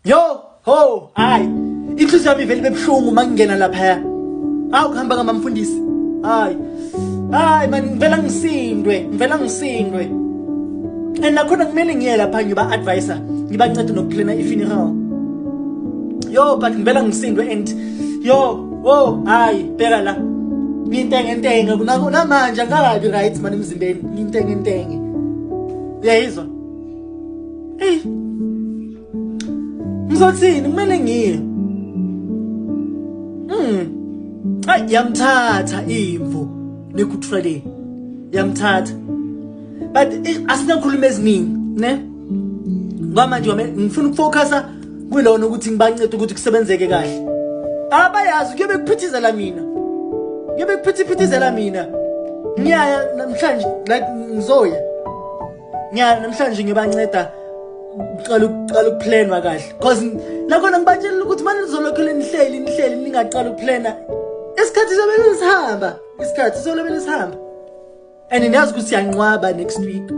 Yo, ho, hayi. Inhliziyo yami vele bebuhlungu mangingena lapha. Awu kuhamba ngamamfundisi. Hayi. Hayi man, ngivela ngisindwe. And nakhona kumele ngiye lapha ngiba advisor, ngibancede nokuplana ifuneral. Yo, but ngivela ngisindwe and yo, hayi, bheka la. Ngintenge kunamanje angakabi right man emzimbeni. Ngintenge. Uyayizwa? Hey. Ngizothini kumele ngiye. Hayi yamthatha imvu neGood Friday. Yamthatha. But asinakhuluma eziningi, ne? Ngoba nje ngifuna ukufocusa kulona ukuthi ngibancede ukuthi kusebenzeke kahle. Abayazi kuyobe kuphithizela mina. Ngiyaya namhlanje like ngizoya. Ngiyaya namhlanje ngibanceda uqala ukuplanwa kahle. Because nakhona ngibatshela ukuthi manje nizolokhela nihleli ningaqala ukuplana. Isikhathi sobe sihamba. And niyazi ukuthi siyanqwaba next week.